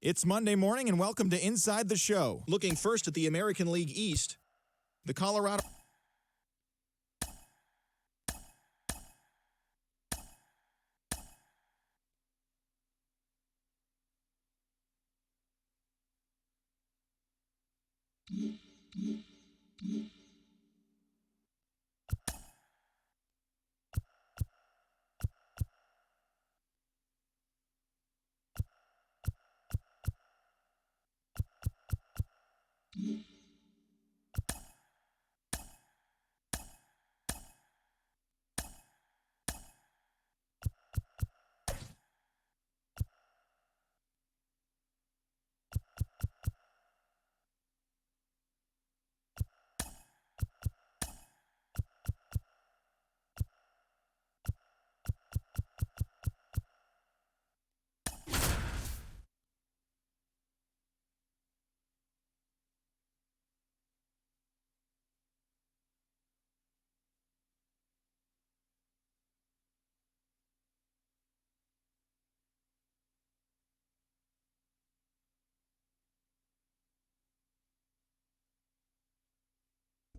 It's Monday morning, and welcome to Inside the Show. Looking first at the American League East, the Colorado...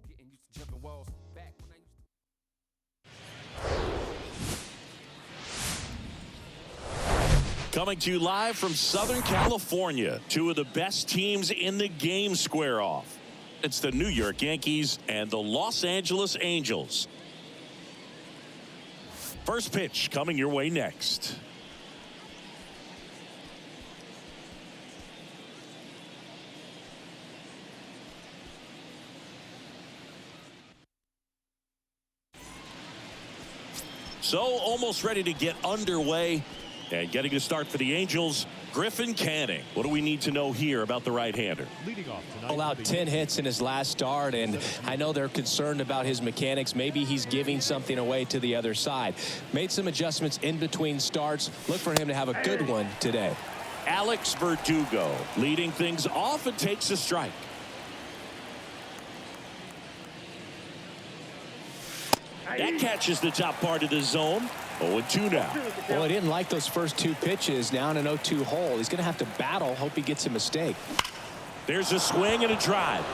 Getting used to jumping walls back when I used to. Coming to you live from Southern California, two of the best teams in the game square off. It's the New York Yankees and the Los Angeles Angels. First pitch coming your way next. So almost ready to get underway and getting to start for the Angels, Griffin Canning. What do we need to know here about the right-hander? Allowed 10 hits in his last start, and I know they're concerned about his mechanics. Maybe he's giving something away to the other side. Made some adjustments in between starts. Look for him to have a good one today. Alex Verdugo leading things off and takes a strike. That catches the top part of the zone. 0-2 now. Well, he didn't like those first two pitches. Now in an 0-2 hole. He's going to have to battle. Hope he gets a mistake. There's a swing and a drive.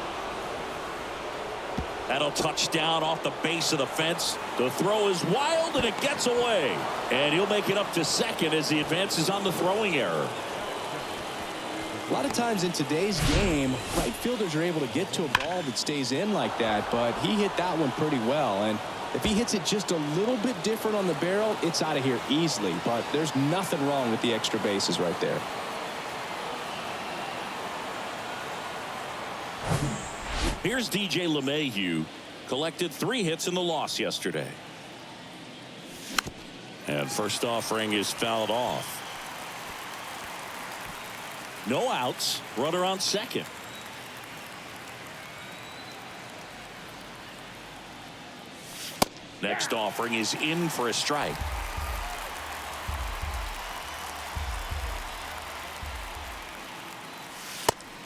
That'll touch down off the base of the fence. The throw is wild and it gets away. And he'll make it up to second as he advances on the throwing error. A lot of times in today's game, right fielders are able to get to a ball that stays in like that, but he hit that one pretty well. And if he hits it just a little bit different on the barrel, it's out of here easily. But there's nothing wrong with the extra bases right there. Here's DJ LeMahieu. Collected 3 hits in the loss yesterday. And first offering is fouled off. No outs. Runner on second. Next offering is in for a strike.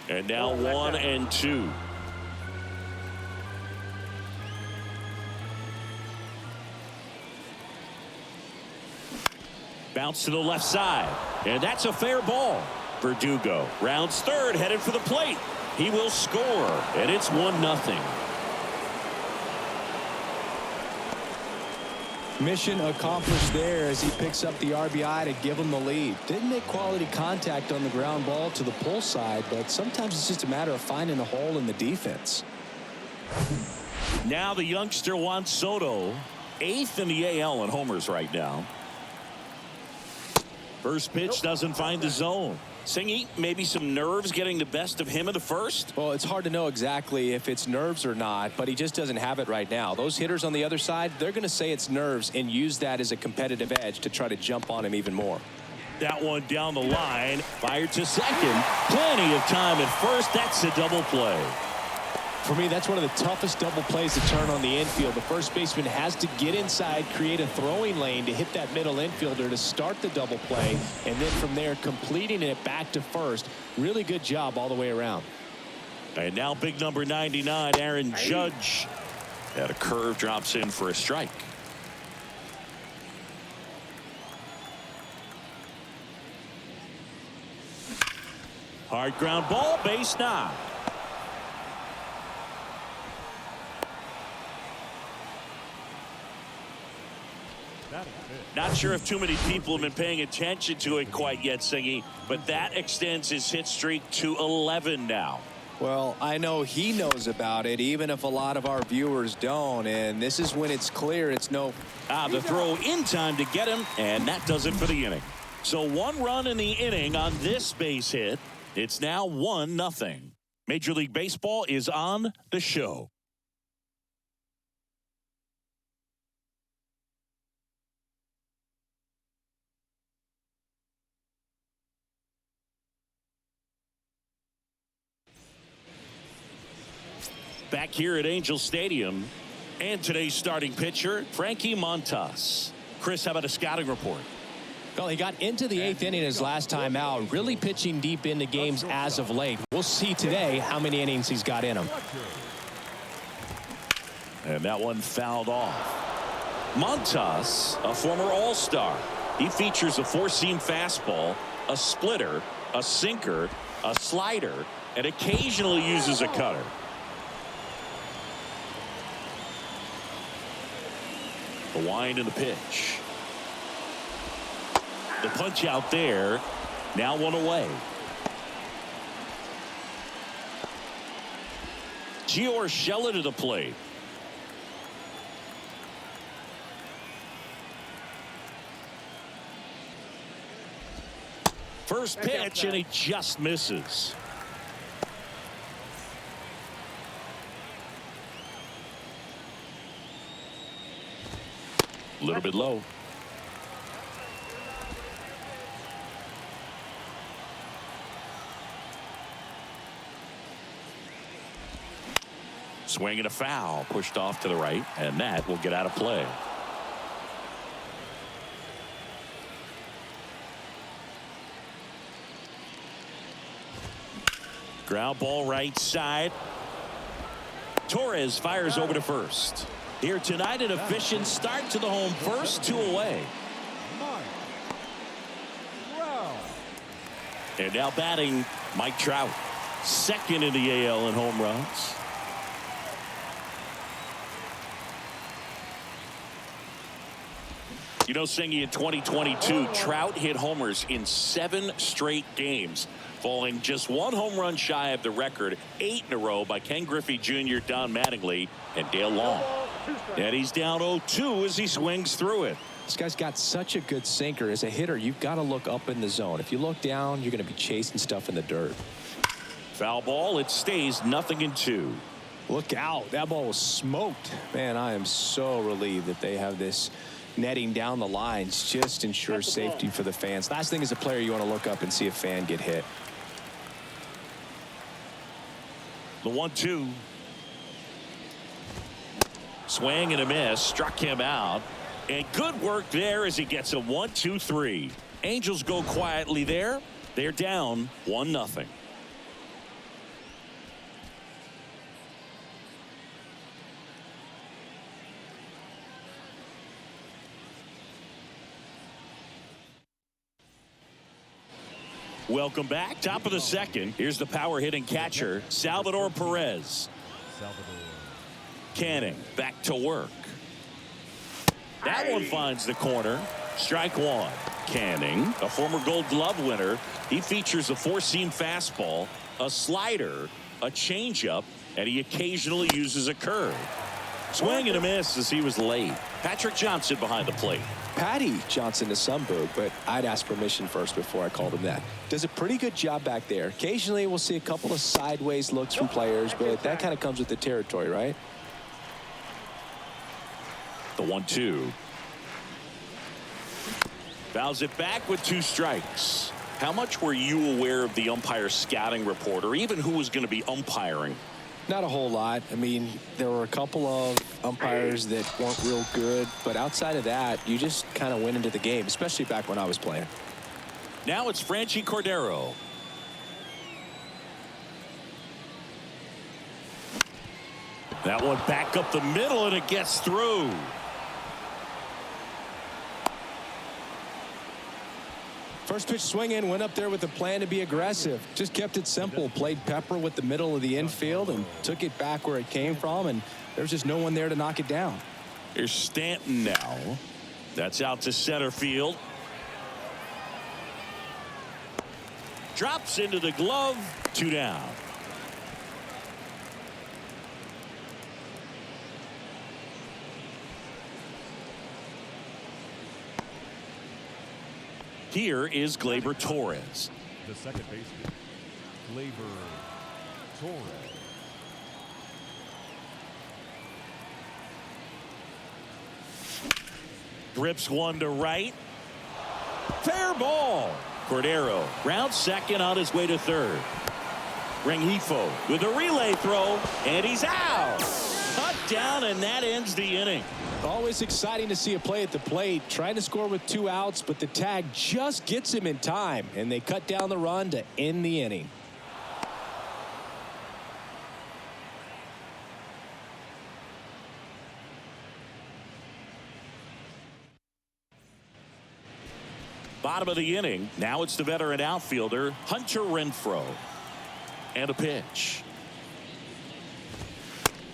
And now 1-2. Bounce to the left side. And that's a fair ball. Verdugo rounds third, headed for the plate. He will score. And it's 1-0. Mission accomplished there as he picks up the RBI to give him the lead. Didn't make quality contact on the ground ball to the pull side, but sometimes it's just a matter of finding the hole in the defense. Now the youngster Juan Soto, 8th in the AL in homers right now. First pitch doesn't find the zone. Singy, maybe some nerves getting the best of him in the first? Well, it's hard to know exactly if it's nerves or not, but he just doesn't have it right now. Those hitters on the other side, they're going to say it's nerves and use that as a competitive edge to try to jump on him even more. That one down the line, fired to second. Plenty of time at first. That's a double play. For me, that's one of the toughest double plays to turn on the infield. The first baseman has to get inside, create a throwing lane to hit that middle infielder to start the double play, and then from there completing it back to first. Really good job all the way around. And now big number 99, Aaron Judge. That a curve drops in for a strike. Hard ground ball, base knock. Not sure if too many people have been paying attention to it quite yet, Singy, but that extends his hit streak to 11 now. Well, I know he knows about it, even if a lot of our viewers don't. And this is when it's clear it's no. The throw in time to get him, and that does it for the inning. So 1 run in the inning on this base hit. It's now 1-0. Major League Baseball is on the show. Back here at Angel Stadium, and today's starting pitcher, Frankie Montas. Chris, how about a scouting report? Well, he got into the 8th inning his last time out, really pitching deep into games as of late. We'll see today how many innings he's got in him. And that one fouled off. Montas, a former All-Star. He features a 4-seam fastball, a splitter, a sinker, a slider, and occasionally uses a cutter. The wind and the pitch. The punch out there. Now 1 away. Gio Urshela to the plate. First pitch, and he just misses. A little bit low. Swing and a foul, pushed off to the right, and that will get out of play. Ground ball right side. Torres fires over to first. Here tonight, an efficient start to the home first, 2 away. And now batting, Mike Trout, second in the AL in home runs. You know, Singy, in 2022, Trout hit homers in 7 straight games, falling just 1 home run shy of the record, 8 in a row by Ken Griffey Jr., Don Mattingly, and Dale Long. And he's down 0-2 as he swings through it. This guy's got such a good sinker. As a hitter, you've got to look up in the zone. If you look down, you're going to be chasing stuff in the dirt. Foul ball. It stays 0-2. Look out. That ball was smoked. Man, I am so relieved that they have this netting down the lines. Just ensures safety for the fans. Last thing as a player, you want to look up and see a fan get hit. The 1-2. Swing and a miss. Struck him out. And good work there as he gets a 1-2-3. Angels go quietly there. They're down 1-0. Welcome back. Top of the second. Here's the power hitting catcher, Salvador Perez. Canning back to work. That one finds the corner. Strike 1. Canning, a former Gold Glove winner. He features a 4-seam fastball, a slider, a changeup, and he occasionally uses a curve. Swing and a miss as he was late. Patrick Johnson behind the plate. Patty Johnson to some boot, but I'd ask permission first before I called him that. Does a pretty good job back there. Occasionally we'll see a couple of sideways looks from players, but that kind of comes with the territory, right? The 1-2. Fouls it back with 2 strikes. How much were you aware of the umpire scouting report, or even who was going to be umpiring? Not a whole lot. I mean, there were a couple of umpires that weren't real good, but outside of that, you just kind of went into the game, especially back when I was playing. Now it's Franchi Cordero. That one back up the middle, and it gets through. First pitch swinging, went up there with a plan to be aggressive. Just kept it simple. Played pepper with the middle of the infield and took it back where it came from, and there's just no one there to knock it down. Here's Stanton now. That's out to center field. Drops into the glove. 2 down. Here is Gleyber Torres. The second baseman, Gleyber Torres. Grips one to right. Fair ball. Cordero round second on his way to third. Rengifo with a relay throw, and he's out. Cut down, and that ends the inning. Always exciting to see a play at the plate, trying to score with 2 outs, but the tag just gets him in time, and they cut down the run to end the inning. Bottom of the inning. Now it's the veteran outfielder, Hunter Renfroe. And a pitch.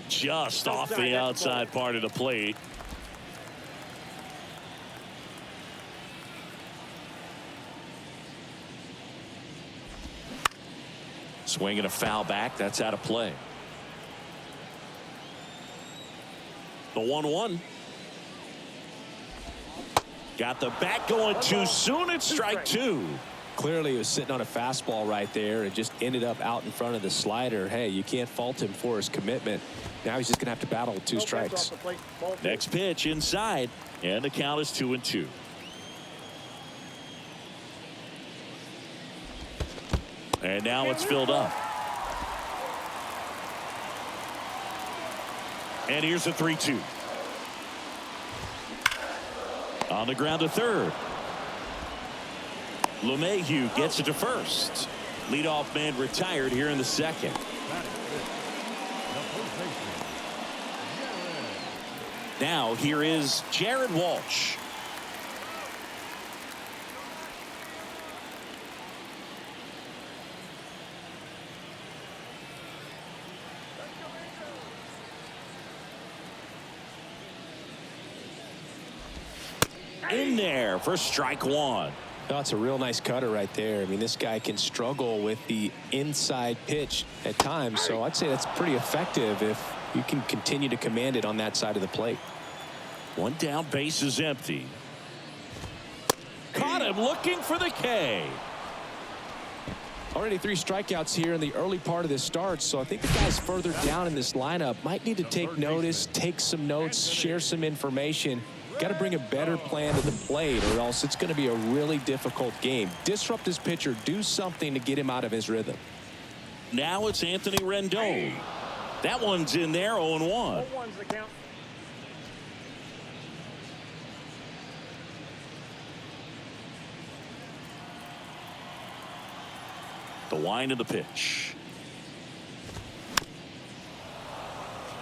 Just off the outside part of the plate. Swinging a foul back. That's out of play. The 1-1. Got the bat going too soon. It's strike 2. Clearly he was sitting on a fastball right there and just ended up out in front of the slider. Hey, you can't fault him for his commitment. Now he's just going to have to battle with 2 strikes. Next pitch inside, and the count is 2-2. And now it's filled up. And here's a 3-2. On the ground to third. LeMahieu gets it to first. Leadoff man retired here in the second. Now here is Jared Walsh. In there for strike 1. That's a real nice cutter right there. I mean, this guy can struggle with the inside pitch at times, so I'd say that's pretty effective if you can continue to command it on that side of the plate. 1 down, base is empty. Caught him looking for the K. Already 3 strikeouts here in the early part of this start, so I think the guys further down in this lineup might need to take notice, take some notes, share some information. Got to bring a better plan to the plate, or else it's going to be a really difficult game. Disrupt his pitcher, do something to get him out of his rhythm. Now it's Anthony Rendon. That one's in there, 0-1. The wind of the pitch.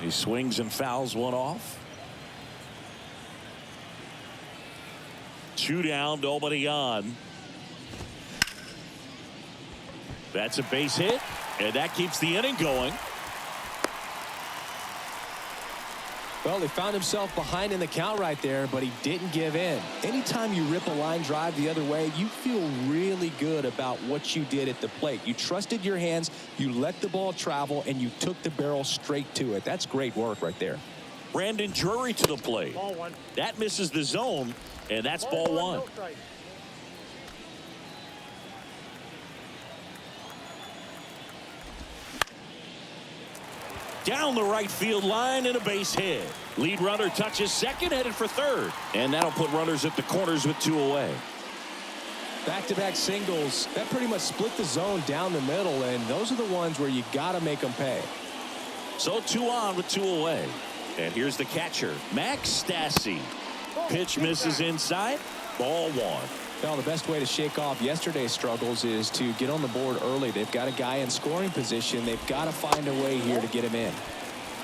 He swings and fouls one off. 2 down, nobody on. That's a base hit, and that keeps the inning going. Well, he found himself behind in the count right there, but he didn't give in. Anytime you rip a line drive the other way, you feel really good about what you did at the plate. You trusted your hands, you let the ball travel, and you took the barrel straight to it. That's great work right there. Brandon Drury to the plate. That misses the zone, and that's ball 1. Down the right field line and a base hit. Lead runner touches second, headed for third. And that'll put runners at the corners with 2 away. Back-to-back singles. That pretty much split the zone down the middle, and those are the ones where you got to make them pay. So 2 on with 2 away. And here's the catcher, Max Stassi. Pitch misses inside. Ball 1. Well, the best way to shake off yesterday's struggles is to get on the board early. They've got a guy in scoring position. They've got to find a way here to get him in.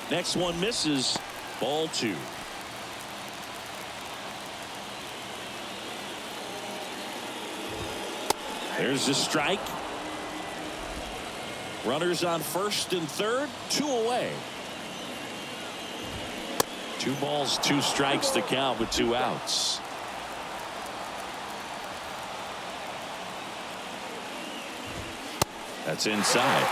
Next one misses. Ball 2. There's the strike. Runners on first and third, 2 away. 2 balls, 2 strikes to count with 2 outs. That's inside.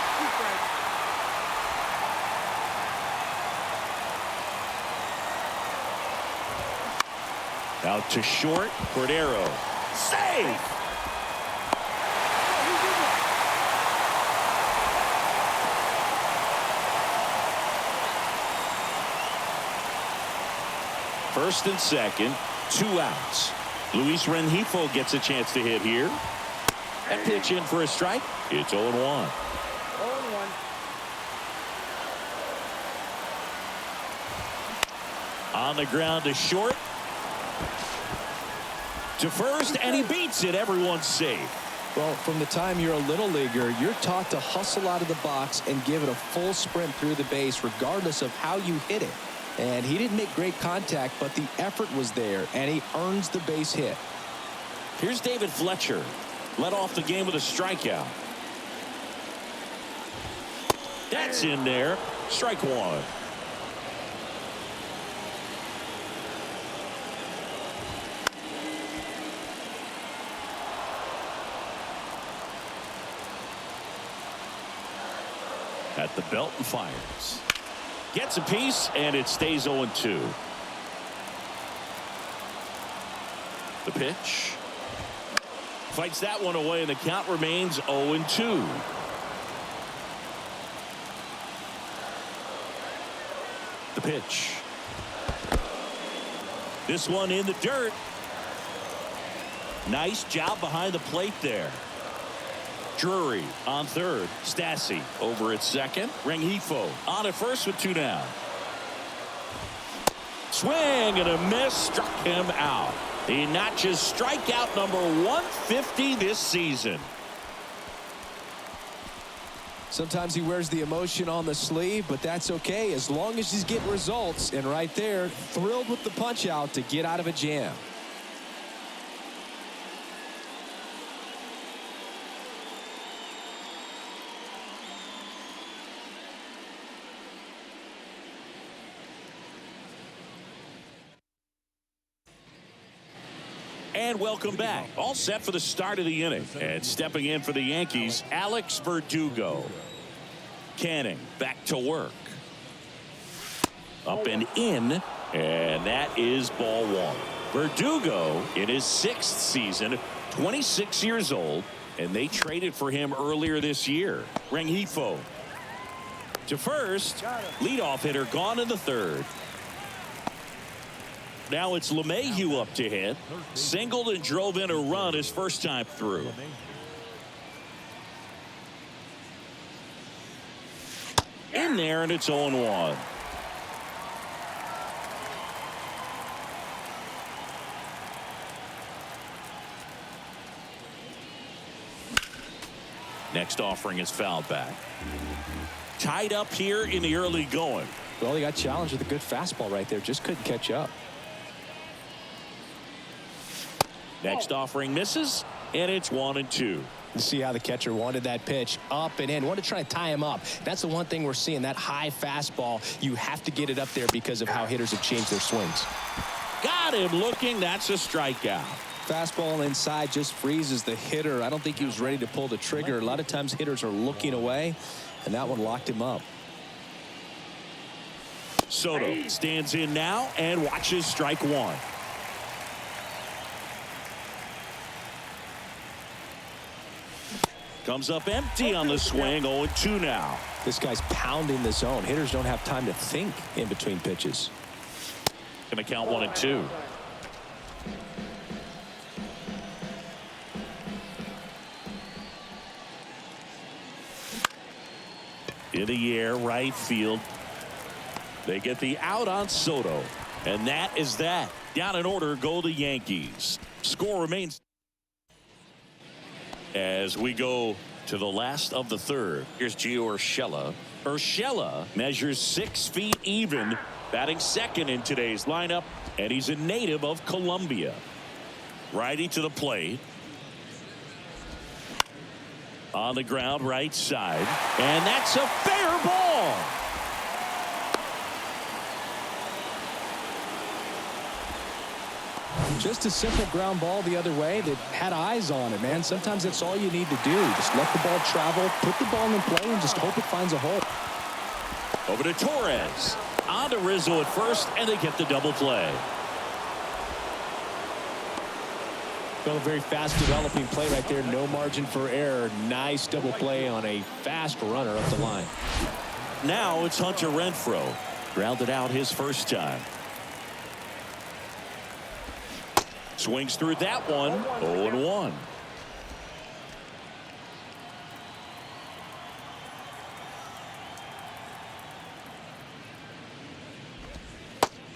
Out to short, Cordero. Safe! First and second, 2 outs. Luis Rengifo gets a chance to hit here. That pitch in for a strike. It's 0-1. 0-1. On the ground to short. To first, and he beats it. Everyone's safe. Well, from the time you're a little leaguer, you're taught to hustle out of the box and give it a full sprint through the base regardless of how you hit it. And he didn't make great contact, but the effort was there, and he earns the base hit. Here's David Fletcher. Led off the game with a strikeout. That's in there. Strike 1. At the belt and fires. Gets a piece, and it stays 0-2. The pitch. Fights that one away, and the count remains 0-2. The pitch. This one in the dirt. Nice job behind the plate there. Drury on third. Stassi over at second. Rengifo on at first with 2 down. Swing and a miss. Struck him out. He notches strikeout number 150 this season. Sometimes he wears the emotion on the sleeve, but that's okay as long as he's getting results. And right there, thrilled with the punch out to get out of a jam. And welcome back. All set for the start of the inning. And stepping in for the Yankees, Alex Verdugo. Canning back to work. Up and in. And that is ball 1. Verdugo in his 6th season, 26 years old. And they traded for him earlier this year. Rengifo to first. Leadoff hitter gone in the 3rd. Now it's LeMahieu up to hit. Singled and drove in a run his first time through. In there, and it's 0-1. Next offering is fouled back. Tied up here in the early going. Well, he got challenged with a good fastball right there. Just couldn't catch up. Next offering misses, and it's 1-2. You see how the catcher wanted that pitch up and in. Wanted to try to tie him up. That's the one thing we're seeing, that high fastball. You have to get it up there because of how hitters have changed their swings. Got him looking. That's a strikeout. Fastball inside just freezes the hitter. I don't think he was ready to pull the trigger. A lot of times hitters are looking away, and that one locked him up. Soto stands in now and watches strike 1. Comes up empty on the swing. 0-2 now. This guy's pounding the zone. Hitters don't have time to think in between pitches. Going to count 1-2. In the air, right field. They get the out on Soto. And that is that. Down in order go the Yankees. Score remains as we go to the last of the 3rd. Here's Gio Urshela. Urshela measures 6 feet even, batting second in today's lineup, and he's a native of Colombia. Righty to the plate. On the ground, right side. And that's a fair ball. Just a simple ground ball the other way that had eyes on it, man. Sometimes that's all you need to do. Just let the ball travel, put the ball in play, and just hope it finds a hole. Over to Torres. On to Rizzo at first, and they get the double play. Well, a very fast developing play right there. No margin for error. Nice double play on a fast runner up the line. Now it's Hunter Renfroe. Grounded out his first time. Swings through that one. 0-1.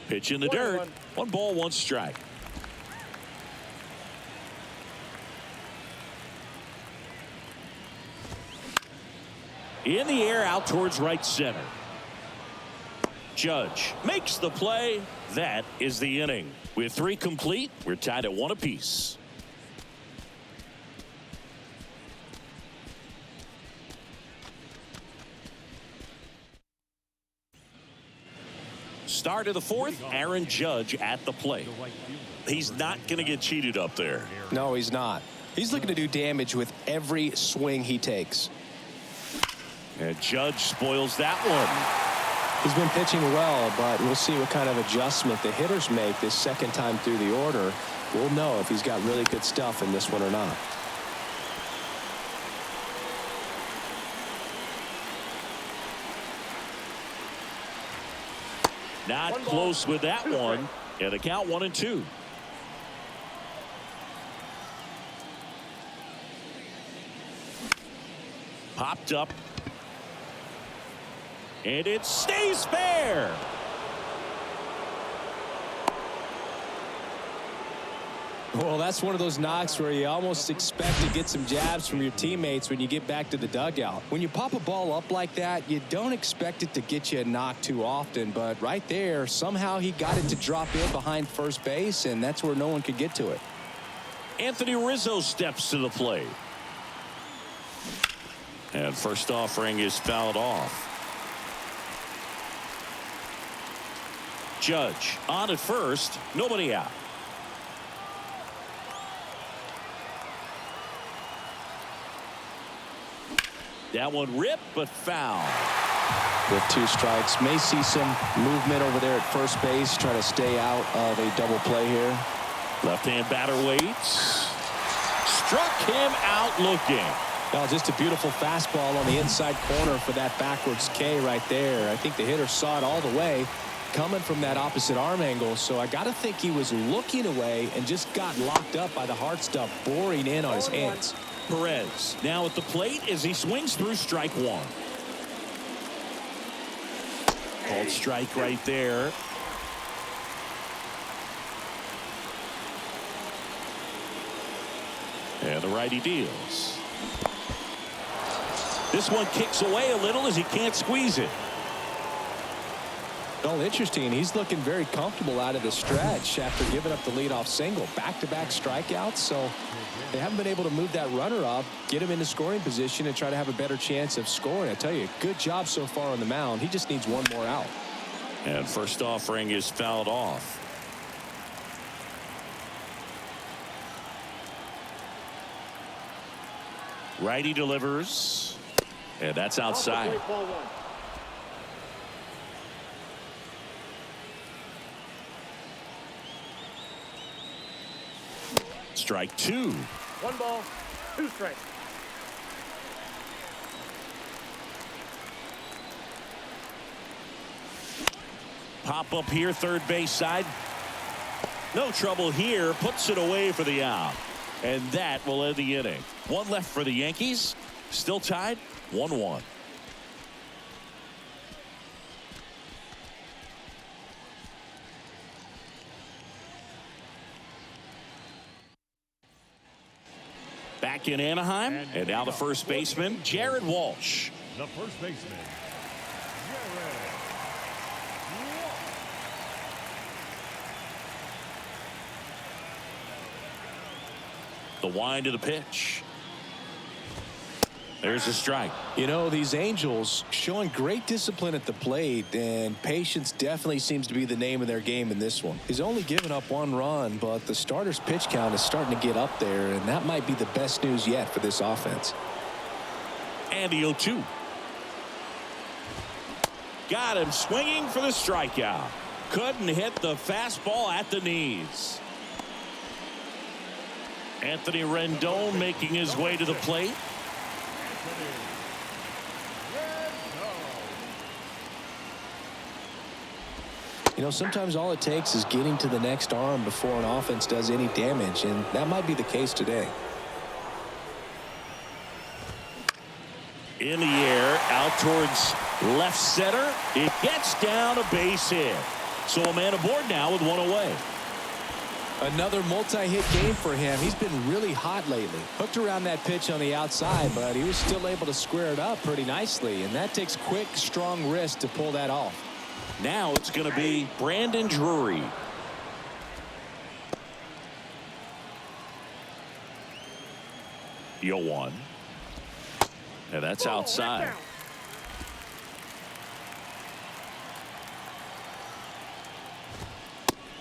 Pitch in the dirt. 1 ball, 1 strike. In the air out towards right center. Judge makes the play. That is the inning. With 3 complete, we're tied at 1 apiece. Start of the 4th, Aaron Judge at the plate. He's not going to get cheated up there. No, he's not. He's looking to do damage with every swing he takes. And Judge spoils that one. He's been pitching well, but we'll see what kind of adjustment the hitters make this second time through the order. We'll know if he's got really good stuff in this one or not. Not close with that one. And the count 1-2. Popped up. And it stays fair. Well, that's one of those knocks where you almost expect to get some jabs from your teammates when you get back to the dugout. When you pop a ball up like that, you don't expect it to get you a knock too often. But right there, somehow he got it to drop in behind first base, and that's where no one could get to it. Anthony Rizzo steps to the plate. And first offering is fouled off. Judge on at first, nobody out. That one ripped, but foul. With 2 strikes, may see some movement over there at first base, try to stay out of a double play here. Left-hand batter waits. Struck him out looking. Well, just a beautiful fastball on the inside corner for that backwards K right there. I think the hitter saw it all the way coming from that opposite arm angle, so I got to think he was looking away and just got locked up by the hard stuff boring in on his hands. Perez now at the plate as he swings through strike 1. Called strike right there. And the righty deals. This one kicks away a little as he can't squeeze it. Well, interesting. He's looking very comfortable out of the stretch after giving up the leadoff single. Back-to-back strikeouts, so they haven't been able to move that runner up, get him into scoring position, and try to have a better chance of scoring. I tell you, good job so far on the mound. He just needs 1 more out. And first offering is fouled off. Righty delivers. And that's outside. Strike 2. 1 ball, 2 strikes. Pop up here, third base side. No trouble here. Puts it away for the out. And that will end the inning. 1 left for the Yankees. Still tied 1-1. Back in Anaheim, and now the first baseman, Jared Walsh. The first baseman, Jared Walsh. The wind of the pitch. There's a strike. You know, these Angels showing great discipline at the plate, and patience definitely seems to be the name of their game in this one. He's only given up 1 run, but the starter's pitch count is starting to get up there, and that might be the best news yet for this offense. And the 0-2. Got him swinging for the strikeout. Couldn't hit the fastball at the knees. Anthony Rendon making his way to the plate. You know, sometimes all it takes is getting to the next arm before an offense does any damage, and that might be the case today. In the air, out towards left center. It gets down a base hit. So a man aboard now with 1 away. Another multi-hit game for him. He's been really hot lately. Hooked around that pitch on the outside, but he was still able to square it up pretty nicely, and that takes quick, strong wrist to pull that off. Now it's going to be Brandon Drury. The 0-1. And that's outside.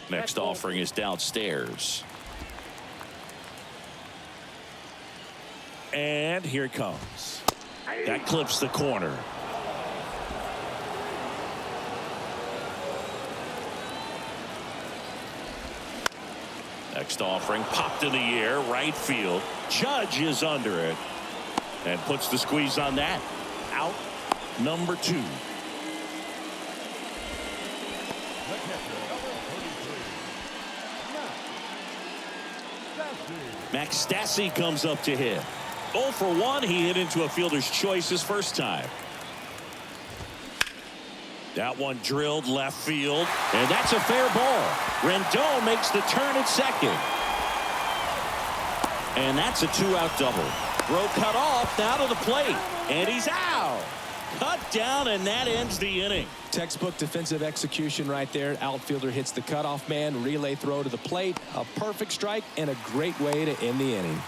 Next offering is downstairs. And here it comes. That clips the corner. Next offering popped in the air, right field. Judge is under it and puts the squeeze on that. Out number 2. Max Stassi comes up to hit. 0 for 1. He hit into a fielder's choice his first time. That one drilled left field, and that's a fair ball. Rendon makes the turn at second. And that's a 2-out double. Throw cut off, now to the plate, and he's out. Cut down, and that ends the inning. Textbook defensive execution right there. Outfielder hits the cutoff man, relay throw to the plate, a perfect strike, and a great way to end the inning.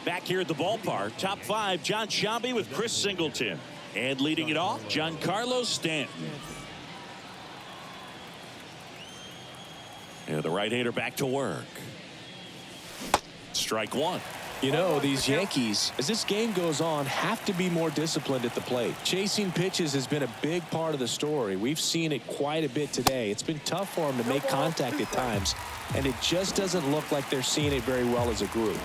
Back here at the ballpark, top 5, John Sciambi with Chris Singleton. And leading it off, Giancarlo Stanton. And the right-hander back to work. Strike 1. You know, these Yankees, as this game goes on, have to be more disciplined at the plate. Chasing pitches has been a big part of the story. We've seen it quite a bit today. It's been tough for them to make contact at times, and it just doesn't look like they're seeing it very well as a group.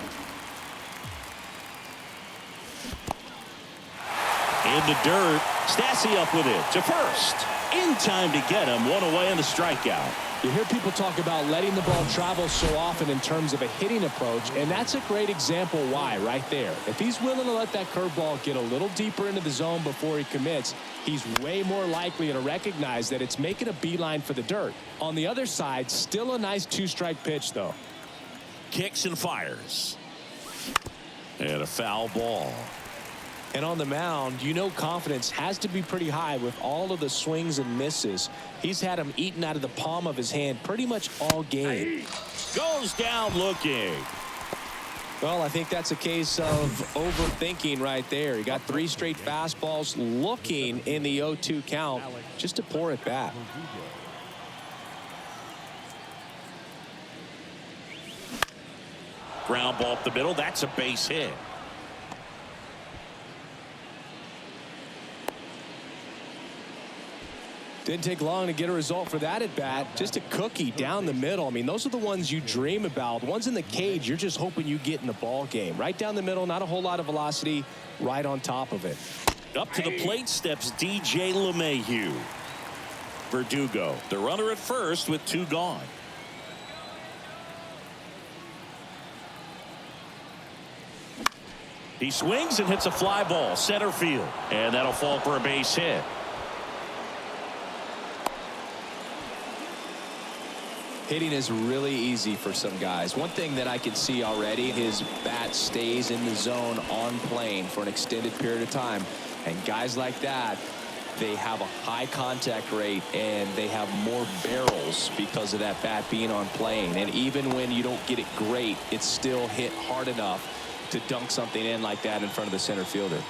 In the dirt, Stassi up with it to first. In time to get him. 1 away in the strikeout. You hear people talk about letting the ball travel so often in terms of a hitting approach, and that's a great example why right there. If he's willing to let that curveball get a little deeper into the zone before he commits, he's way more likely to recognize that it's making a beeline for the dirt. On the other side, still a nice 2-strike pitch, though. Kicks and fires. And a foul ball. And on the mound, you know confidence has to be pretty high with all of the swings and misses. He's had them eaten out of the palm of his hand pretty much all game. Goes down looking. Well, I think that's a case of overthinking right there. He got 3 straight fastballs looking in the 0-2 count just to pour it back. Ground ball up the middle. That's a base hit. Didn't take long to get a result for that at bat. Just a cookie down the middle. I mean, those are the ones you dream about. Ones in the cage, you're just hoping you get in the ball game. Right down the middle, not a whole lot of velocity, right on top of it. Up to the plate steps DJ LeMahieu. Verdugo, the runner at first with 2 gone. He swings and hits a fly ball center field, and that'll fall for a base hit. Hitting is really easy for some guys. One thing that I can see already, his bat stays in the zone on plane for an extended period of time. And guys like that, they have a high contact rate and they have more barrels because of that bat being on plane. And even when you don't get it great, it's still hit hard enough to dunk something in like that in front of the center fielder.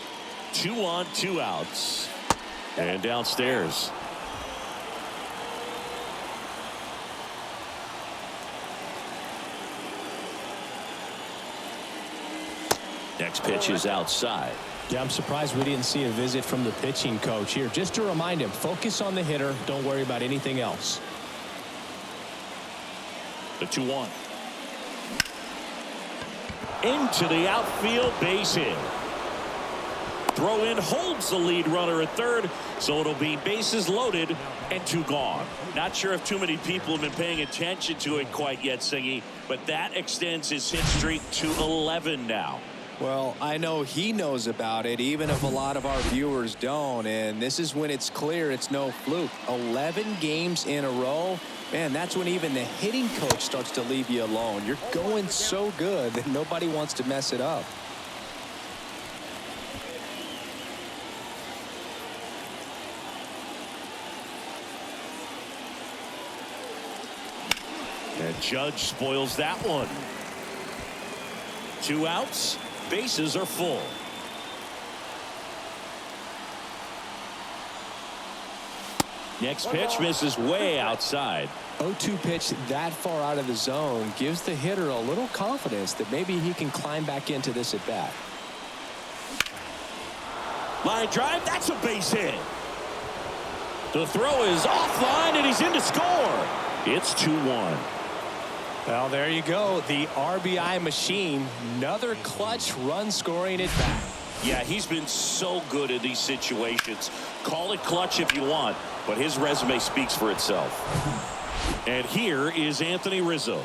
2 on, 2 outs. And downstairs. Next pitch is outside. Yeah, I'm surprised we didn't see a visit from the pitching coach here, just to remind him, focus on the hitter, don't worry about anything else. The 2-1. Into the outfield, base hit. Throw in holds the lead runner at third, so it'll be bases loaded and 2 gone. Not sure if too many people have been paying attention to it quite yet, Singy, but that extends his hit streak to 11 now. Well, I know he knows about it, even if a lot of our viewers don't. And this is when it's clear it's no fluke. 11 games in a row. Man, that's when even the hitting coach starts to leave you alone. You're going so good that nobody wants to mess it up. And Judge spoils that one. 2 outs. Bases are full. Next pitch misses way outside. 0-2 pitch that far out of the zone gives the hitter a little confidence that maybe he can climb back into this at bat. Line drive, that's a base hit. The throw is offline and he's in to score. It's 2-1. Well, there you go. The RBI machine. Another clutch run scoring at bat. Yeah, he's been so good in these situations. Call it clutch if you want, but his resume speaks for itself. And here is Anthony Rizzo.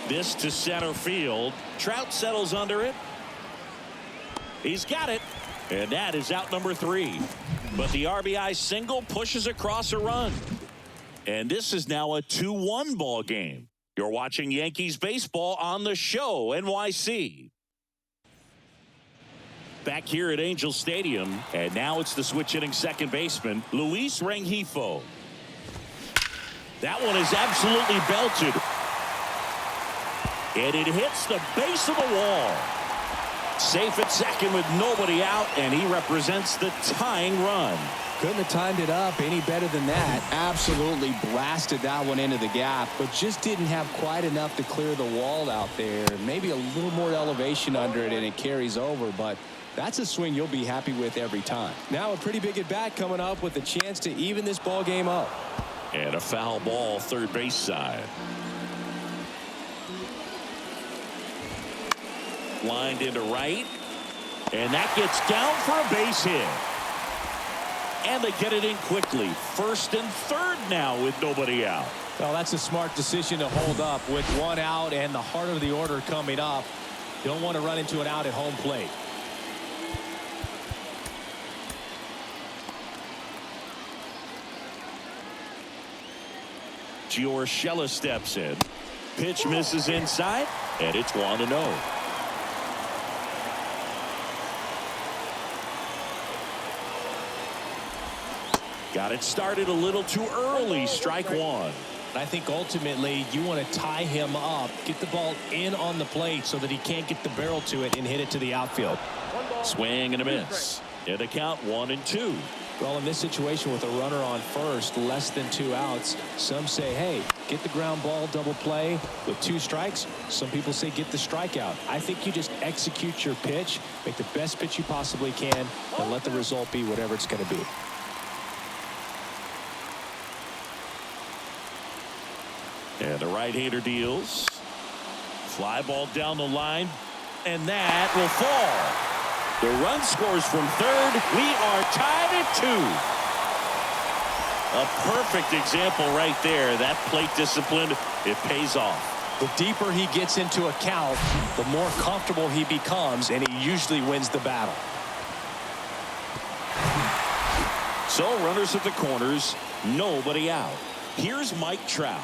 This to center field. Trout settles under it. He's got it. And that is out number 3. But the RBI single pushes across a run. And this is now a 2-1 ball game. You're watching Yankees baseball on the show, NYC. Back here at Angel Stadium. And now it's the switch hitting second baseman, Luis Rengifo. That one is absolutely belted. And it hits the base of the wall. Safe at second with nobody out, and he represents the tying run. Couldn't have timed it up any better than that. Absolutely blasted that one into the gap, but just didn't have quite enough to clear the wall out there. Maybe a little more elevation under it, and it carries over, but that's a swing you'll be happy with every time. Now a pretty big at bat coming up with a chance to even this ball game up. And a foul ball third base side. Lined into right, and that gets down for a base hit. And they get it in quickly. First and third now with nobody out. Well, that's a smart decision to hold up with 1 out and the heart of the order coming up. Don't want to run into an out at home plate. Giorgella steps in. Pitch misses inside, and it's 1-0. Got it started a little too early. Strike 1. I think ultimately you want to tie him up, get the ball in on the plate so that he can't get the barrel to it and hit it to the outfield. Swing and a miss. And the count 1-2. Well, in this situation with a runner on first, less than 2 outs, some say, hey, get the ground ball, double play with 2 strikes. Some people say get the strikeout. I think you just execute your pitch, make the best pitch you possibly can, and let the result be whatever it's going to be. And the right-hander deals. Fly ball down the line, and that will fall. The run scores from third. We are tied at 2. A perfect example right there. That plate discipline, it pays off. The deeper he gets into a count, the more comfortable he becomes, and he usually wins the battle. So runners at the corners, nobody out. Here's Mike Trout.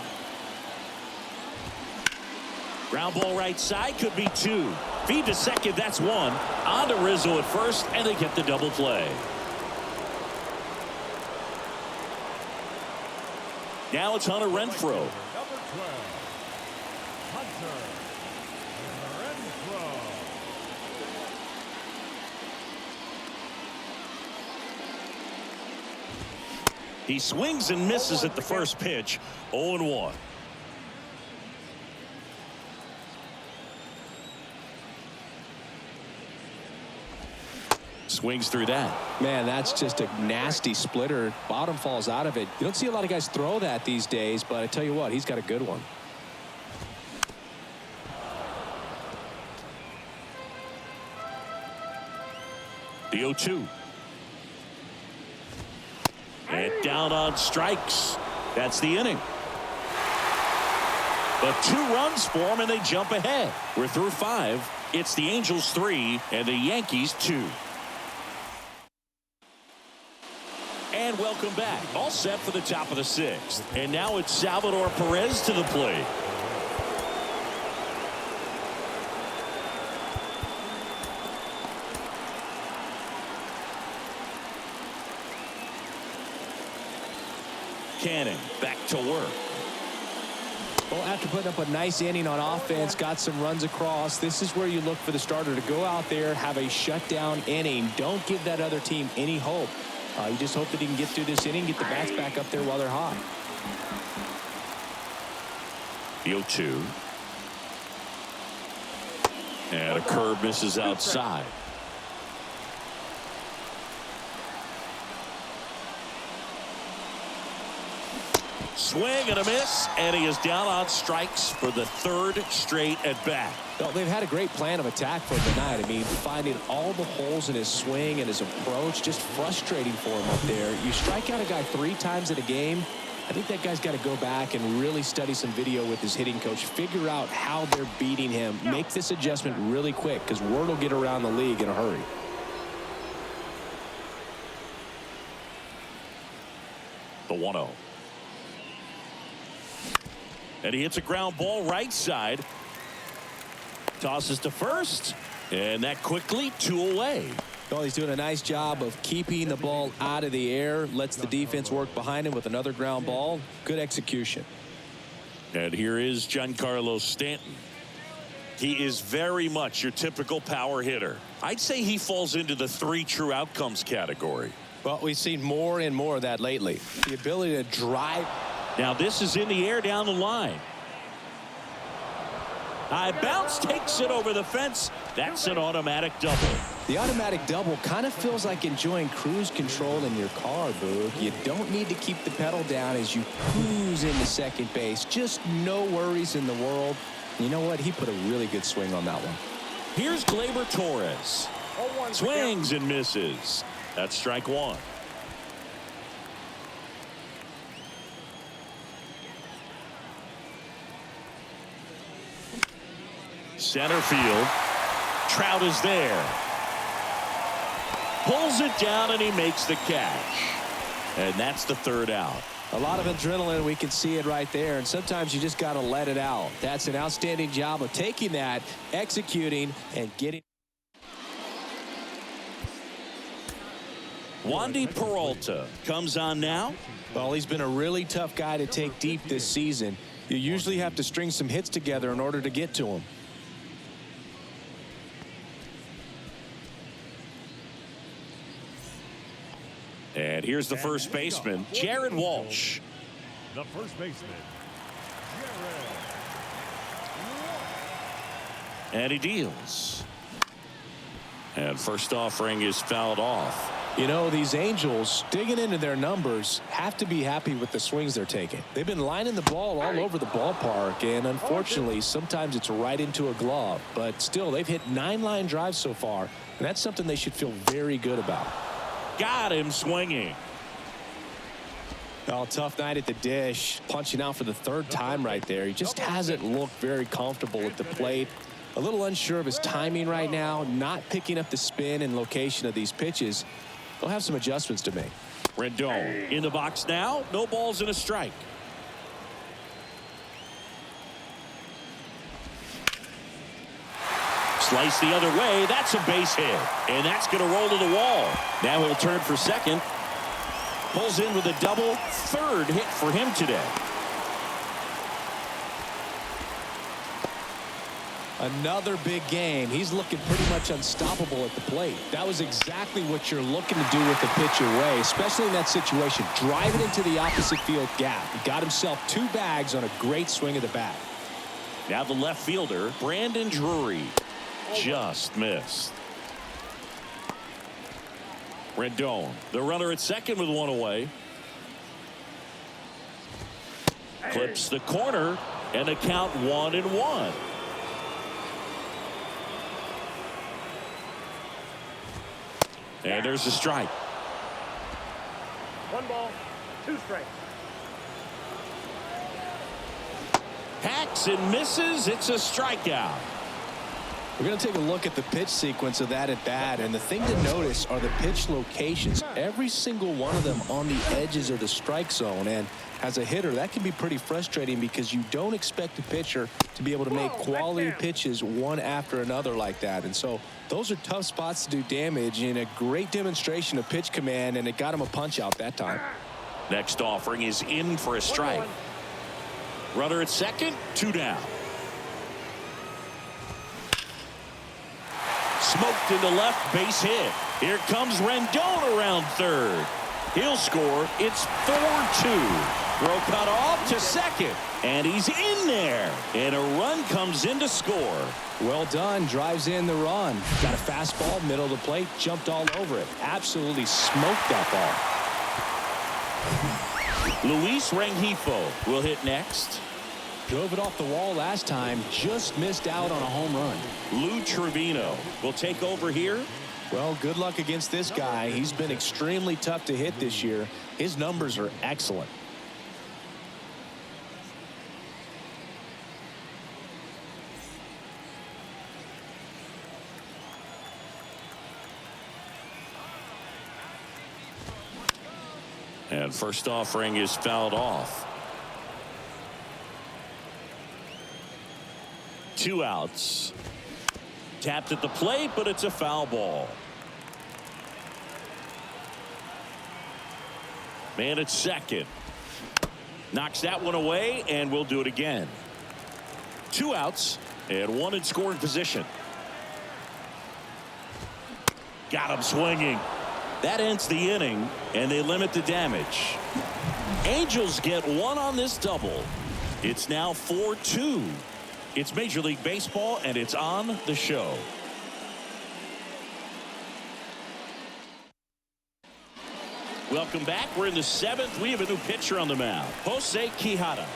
Ground ball right side, could be 2. Feed to second, that's 1. On to Rizzo at first, and they get the double play. Now it's Hunter Renfroe. Number 12, Hunter Renfroe. He swings and misses at the first pitch. 0-1. Swings through that. Man, that's just a nasty splitter. Bottom falls out of it. You don't see a lot of guys throw that these days, but I tell you what, he's got a good one. The 0-2. And down on strikes. That's the inning. But 2 runs for them, and they jump ahead. We're through 5. It's the Angels 3 and the Yankees 2. And welcome back. All set for the top of the 6th. And now it's Salvador Perez to the plate. Canning back to work. Well, after putting up a nice inning on offense, got some runs across, this is where you look for the starter to go out there, have a shutdown inning. Don't give that other team any hope. You just hope that he can get through this inning, get the bats back up there while they're hot. The 0-2. And a curve misses outside. Swing and a miss, and he is down on strikes for the 3rd straight at bat. Well, they've had a great plan of attack for him tonight. I mean, finding all the holes in his swing and his approach, just frustrating for him up there. You strike out a guy 3 times in a game, I think that guy's got to go back and really study some video with his hitting coach, figure out how they're beating him, make this adjustment really quick, because word will get around the league in a hurry. The 1-0. And he hits a ground ball right side. Tosses to first. And that quickly 2 away. Well, he's doing a nice job of keeping the ball out of the air. Lets the defense work behind him with another ground ball. Good execution. And here is Giancarlo Stanton. He is very much your typical power hitter. I'd say he falls into the 3 true outcomes category. Well, we've seen more and more of that lately. The ability to drive. Now this is in the air down the line. High bounce, takes it over the fence. That's an automatic double. The automatic double kind of feels like enjoying cruise control in your car, Boog. You don't need to keep the pedal down as you cruise into second base. Just no worries in the world. You know what? He put a really good swing on that one. Here's Gleyber Torres. Swings and misses. That's strike 1. Center field. Trout is there. Pulls it down and he makes the catch. And that's the 3rd out. A lot of adrenaline. We can see it right there. And sometimes you just got to let it out. That's an outstanding job of taking that, executing, and getting. Wandy Peralta comes on now. Well, he's been a really tough guy to take deep this season. You usually have to string some hits together in order to get to him. And here's the first baseman, Jared Walsh. The first baseman, Jared Walsh. And he deals. And first offering is fouled off. You know, these Angels, digging into their numbers, have to be happy with the swings they're taking. They've been lining the ball all over the ballpark, and unfortunately, sometimes it's right into a glove. But still, they've hit 9 line drives so far, and that's something they should feel very good about. Got him swinging. Oh, tough night at the dish. Punching out for the 3rd time right there. He just hasn't looked very comfortable at the plate. A little unsure of his timing right now. Not picking up the spin and location of these pitches. They'll have some adjustments to make. Rendon in the box now. No balls and a strike. Slice the other way. That's a base hit. And that's going to roll to the wall. Now he'll turn for second. Pulls in with a double. Third hit for him today. Another big game. He's looking pretty much unstoppable at the plate. That was exactly what you're looking to do with the pitch away, especially in that situation. Drive it into the opposite field gap. He got himself 2 bags on a great swing of the bat. Now the left fielder, Brandon Drury, just missed. Rendon, the runner at second with 1 away. Clips the corner, and the count 1-1. And there's a strike. 1 ball, 2 strikes. Hacks and misses. It's a strikeout. We're going to take a look at the pitch sequence of that at bat, and the thing to notice are the pitch locations. Every single one of them on the edges of the strike zone, and as a hitter, that can be pretty frustrating because you don't expect a pitcher to be able to make quality pitches one after another like that. And so those are tough spots to do damage, and a great demonstration of pitch command, and it got him a punch out that time. Next offering is in for a strike. Runner at second, 2 down. Smoked into left, base hit. Here comes Rendon around third. He'll score. It's 4-2. Throw cut off to second. And he's in there. And a run comes in to score. Well done. Drives in the run. Got a fastball, middle of the plate, jumped all over it. Absolutely smoked that ball. Luis Rengifo will hit next. Drove it off the wall last time. Just missed out on a home run. Lou Trevino will take over here. Well, good luck against this guy. He's been extremely tough to hit this year. His numbers are excellent. And first offering is fouled off. 2 outs. Tapped at the plate, but it's a foul ball. Man at second. Knocks that one away, and we'll do it again. 2 outs and 1 in scoring position. Got him swinging. That ends the inning, and they limit the damage. Angels get 1 on this double. It's now 4-2. It's Major League Baseball, and it's on the show. Welcome back. We're in the 7th. We have a new pitcher on the mound, Jose Quijada.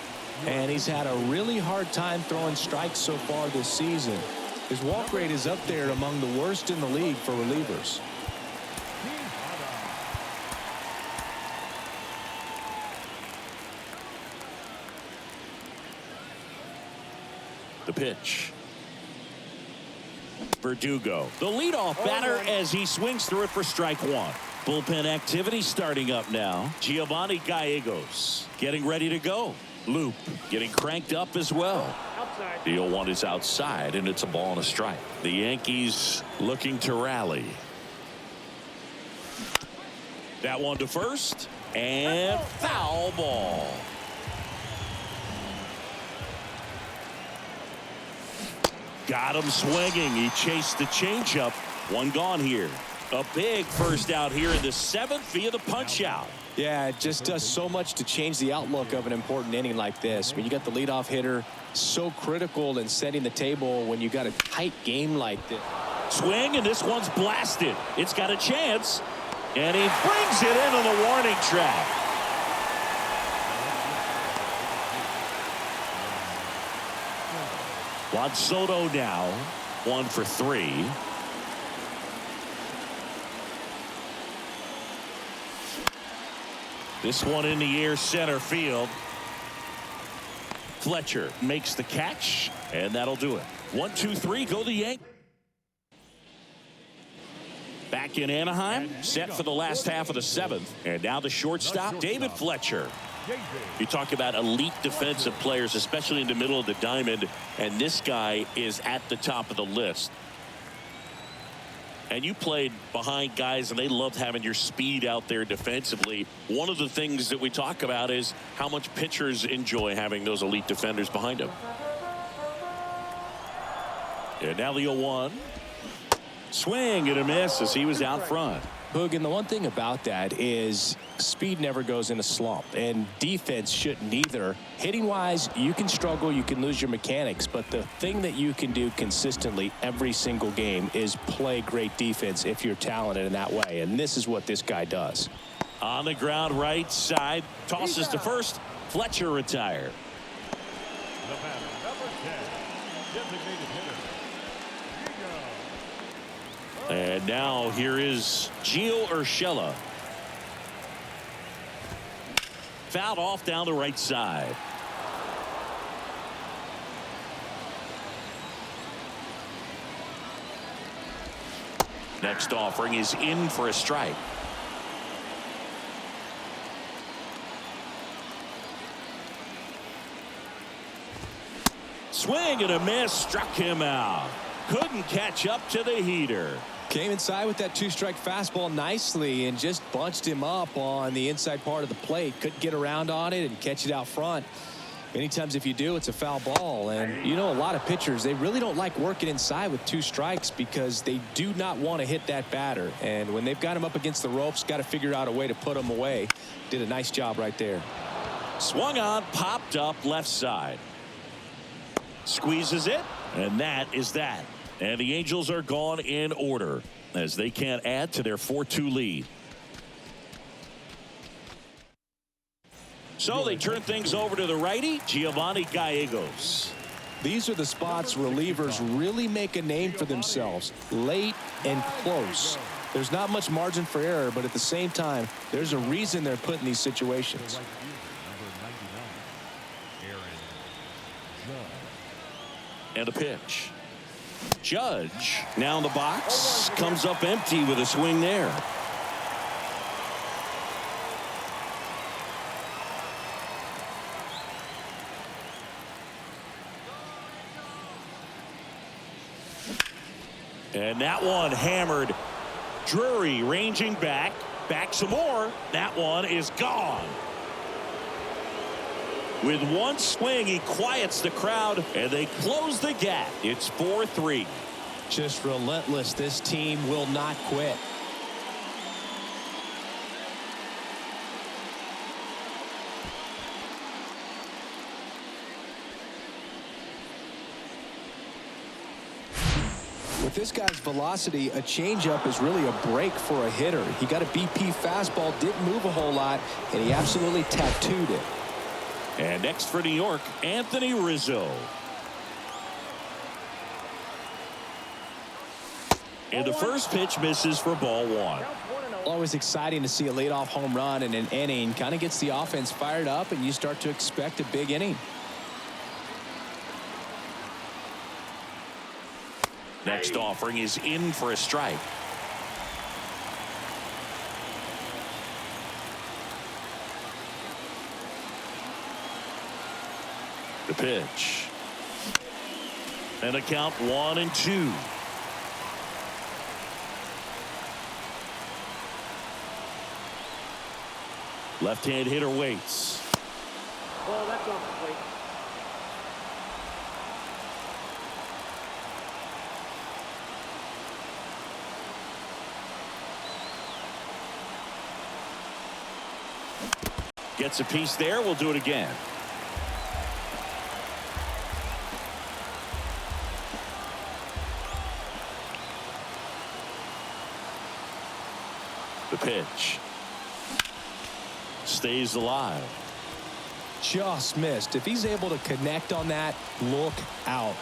And he's had a really hard time throwing strikes so far this season. His walk rate is up there among the worst in the league for relievers. The pitch. Verdugo, the leadoff batter, as he swings through it for strike 1. Bullpen activity starting up now. Giovanni Gallegos getting ready to go. Loop getting cranked up as well. The 0-1 is outside, and it's a ball and a strike. The Yankees looking to rally. That one to first, and foul ball. Got him swinging. He chased the changeup. 1 gone here. A big first out here in the 7th via the punch out. Yeah, it just does so much to change the outlook of an important inning like this. When you got the leadoff hitter, so critical in setting the table when you got a tight game like this. Swing, and this one's blasted. It's got a chance, and he brings it into the warning track. Juan Soto now 1 for 3. This one in the air, center field. Fletcher makes the catch, and that'll do it. 1, 2, 3, go the Yankees. Back in Anaheim, set for the last half of the 7th. And now the shortstop, David Fletcher. You talk about elite defensive players, especially in the middle of the diamond, and this guy is at the top of the list. And you played behind guys, and they loved having your speed out there defensively. One of the things that we talk about is how much pitchers enjoy having those elite defenders behind them. And now the 0-1. Swing and a miss as he was out front. Boog, and the one thing about that is speed never goes in a slump, and defense shouldn't either. Hitting wise, you can struggle, you can lose your mechanics, but the thing that you can do consistently every single game is play great defense if you're talented in that way, and this is what this guy does. On the ground, right side, tosses to first. Fletcher retired. The batter, number 10, designated hitter. And now here is Gio Urshela. Fouled off down the right side. Next offering is in for a strike. Swing and a miss, struck him out. Couldn't catch up to the heater. Came inside with that two-strike fastball nicely and just bunched him up on the inside part of the plate. Couldn't get around on it and catch it out front. Many times if you do, it's a foul ball. And you know, a lot of pitchers, they really don't like working inside with two strikes because they do not want to hit that batter. And when they've got him up against the ropes, got to figure out a way to put him away. Did a nice job right there. Swung on, popped up left side. Squeezes it, and that is that. And the Angels are gone in order as they can't add to their 4-2 lead. So they turn things over to the righty, Giovanni Gallegos. These are the spots relievers really make a name for themselves, late and close. There's not much margin for error, but at the same time, there's a reason they're put in these situations. And a pitch. Judge now in the box, comes up empty with a swing there. And that one hammered. Drury ranging back some more. That one is gone. With one swing, he quiets the crowd, and they close the gap. It's 4-3. Just relentless. This team will not quit. With this guy's velocity, a changeup is really a break for a hitter. He got a BP fastball, didn't move a whole lot, and he absolutely tattooed it. And next for New York, Anthony Rizzo. And the first pitch misses for ball one. Always exciting to see a leadoff home run in an inning. Kind of gets the offense fired up, and you start to expect a big inning. Next offering is in for a strike. The pitch. And a count 1-2. Left-hand hitter waits. Ball, that's off the plate. Gets a piece there. We'll do it again. The pitch. Stays alive. Just missed. If he's able to connect on that, look out.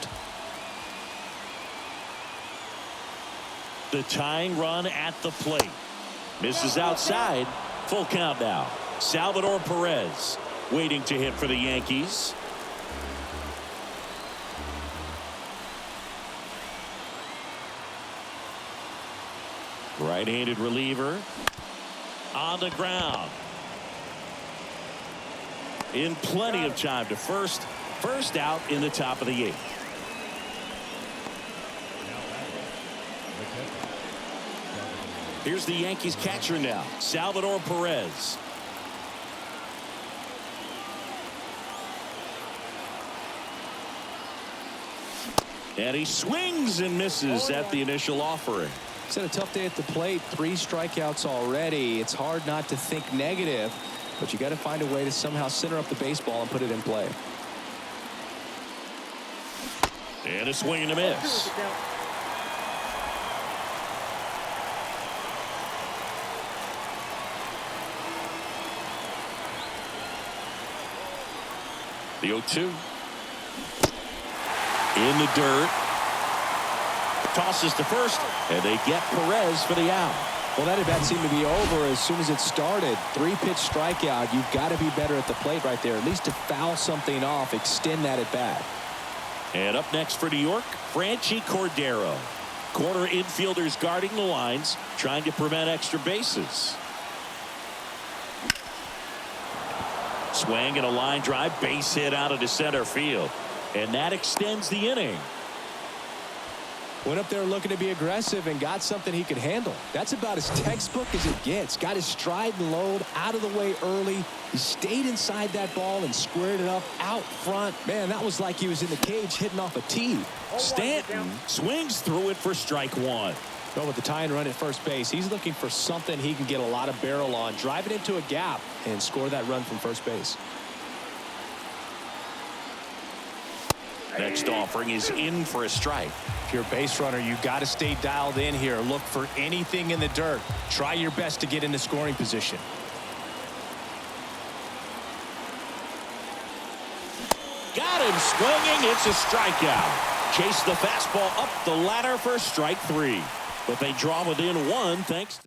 The tying run at the plate. Misses outside. Full count now. Salvador Perez waiting to hit for the Yankees. Right-handed reliever on the ground. In plenty of time to first out in the top of the 8th. Here's the Yankees catcher now, Salvador Perez. And he swings and misses at the initial offering. He's had a tough day at the plate. 3 strikeouts already. It's hard not to think negative, but you got to find a way to somehow center up the baseball and put it in play. And a swing and a miss. The 0-2. In the dirt. Tosses to first, and they get Perez for the out. Well, that at bat seemed to be over as soon as it started. 3-pitch strikeout. You've got to be better at the plate right there, at least to foul something off, extend that at bat. And up next for New York, Franchi Cordero. Corner infielders guarding the lines, trying to prevent extra bases. Swing and a line drive, base hit out into center field. And that extends the inning. Went up there looking to be aggressive and got something he could handle. That's about as textbook as it gets. Got his stride and load out of the way early. He stayed inside that ball and squared it up out front. Man, that was like he was in the cage hitting off a tee. Stanton swings through it for strike 1. Well, with the tying run at first base, he's looking for something he can get a lot of barrel on. Drive it into a gap and score that run from first base. Next offering is in for a strike. If you're a base runner, you got to stay dialed in here. Look for anything in the dirt. Try your best to get into scoring position. Got him swinging. It's a strikeout. Chase the fastball up the ladder for strike 3. But they draw within 1 thanks.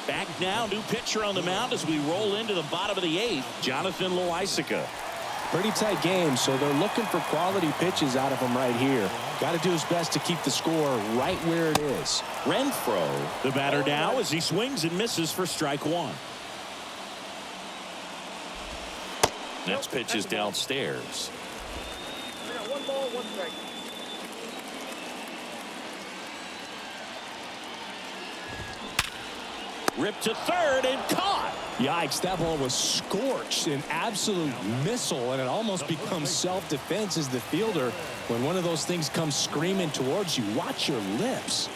Back now, new pitcher on the mound as we roll into the bottom of the 8th, Jonathan Loaisiga. Pretty tight game, so they're looking for quality pitches out of him right here. Got to do his best to keep the score right where it is. Renfroe, the batter now, as he swings and misses for strike 1. Next pitch is downstairs. 1 ball, 1 strike. Ripped to third and caught. Yikes, that ball was scorched, an absolute missile, and it almost becomes self-defense as the fielder. When one of those things comes screaming towards you, watch your lips.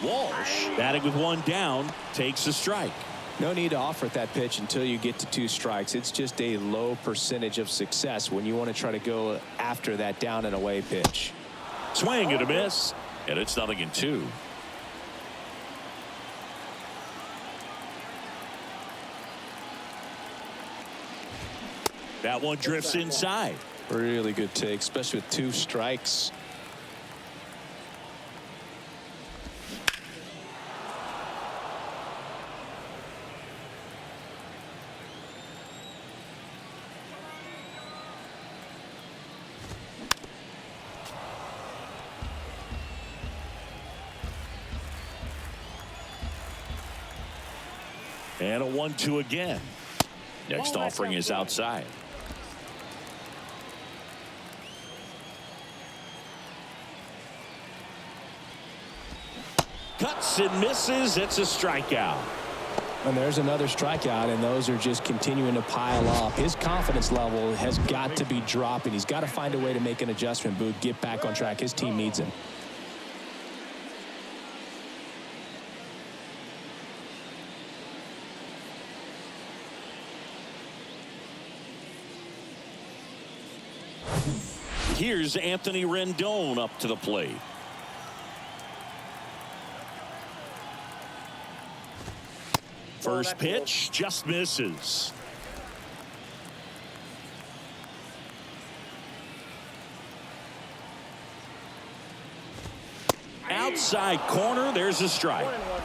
Walsh, batting with 1 down, takes a strike. No need to offer at that pitch until you get to 2 strikes. It's just a low percentage of success when you want to try to go after that down and away pitch. Swing and a miss, and it's 0-2. That one drifts inside. Really good take, especially with 2 strikes. And a 1-2 again. Next offering is outside. Cuts and misses. It's a strikeout. And there's another strikeout, and those are just continuing to pile up. His confidence level has got to be dropping. He's got to find a way to make an adjustment, Boot, get back on track. His team needs him. Here's Anthony Rendon up to the plate. First pitch just misses. Outside corner, there's a strike. 1-1.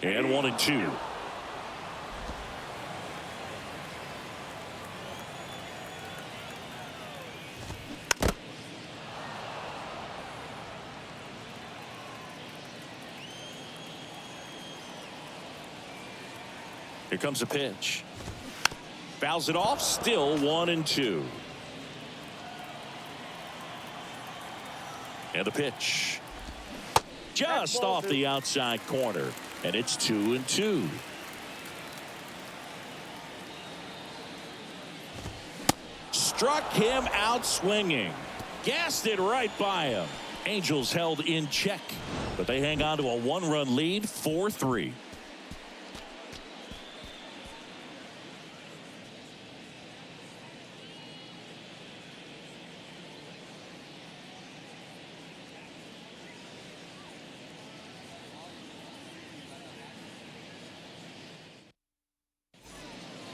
And 1-2. Here comes a pitch. Fouls it off. Still 1-2. And the pitch. Just off the outside corner. And it's 2-2. Struck him out swinging. Gassed it right by him. Angels held in check, but they hang on to a 1-run lead, 4-3.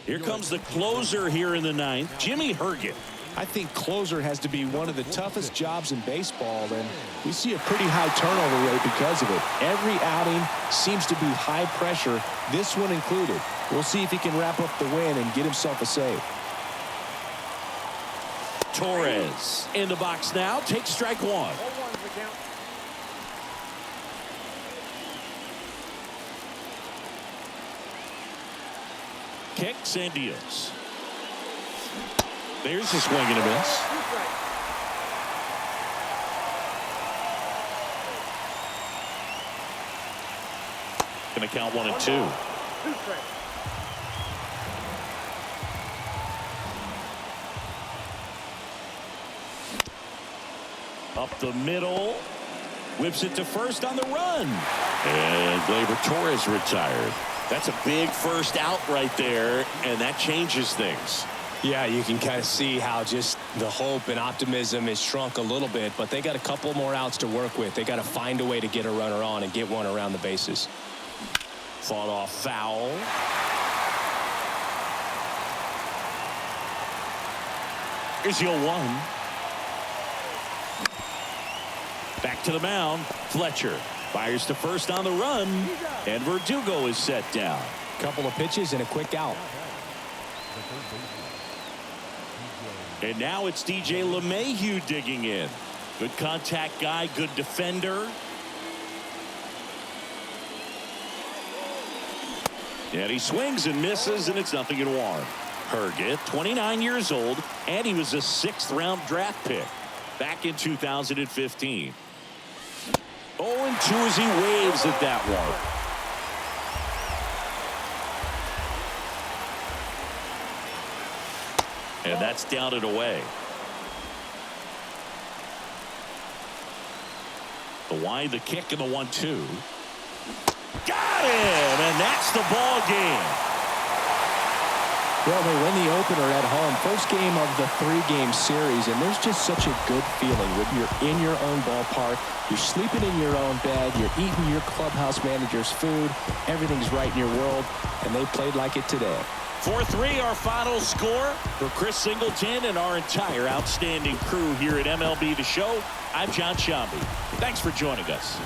Here comes the closer here in the ninth, Jimmy Herget. I think closer has to be one of the toughest jobs in baseball, and we see a pretty high turnover rate because of it. Every outing seems to be high pressure, this one included. We'll see if he can wrap up the win and get himself a save. Torres in the box now, takes strike one. Kicks and deals. There's a swing and a miss. Going to count 1-2. Up the middle. Whips it to first on the run. And Gleyber Torres retired. That's a big first out right there, and that changes things. Yeah, you can kind of see how just the hope and optimism is shrunk a little bit, but they got a couple more outs to work with. They got to find a way to get a runner on and get one around the bases. Fought off foul. Here's the 0-1. Back to the mound. Fletcher fires to first on the run, and Verdugo is set down. Couple of pitches and a quick out. And now it's DJ LeMahieu digging in. Good contact guy, good defender. And he swings and misses, and it's 0-1. Herget, 29 years old, and he was a 6th-round draft pick back in 2015. 0-2 as he waves at that one. And that's down and away. The wide, the kick, and the 1-2. Got him, and that's the ball game. Well, they win the opener at home. First game of the 3-game series, and there's just such a good feeling when you're in your own ballpark. You're sleeping in your own bed. You're eating your clubhouse manager's food. Everything's right in your world, and they played like it today. 4-3 our final score. For Chris Singleton and our entire outstanding crew here at MLB The Show, I'm John Shambi. Thanks for joining us.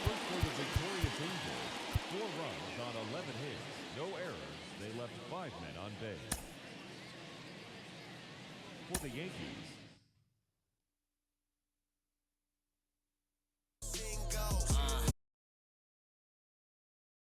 First for the victorious Angels, 4 runs on 11 hits, no errors. They left 5 men on base. For the Yankees,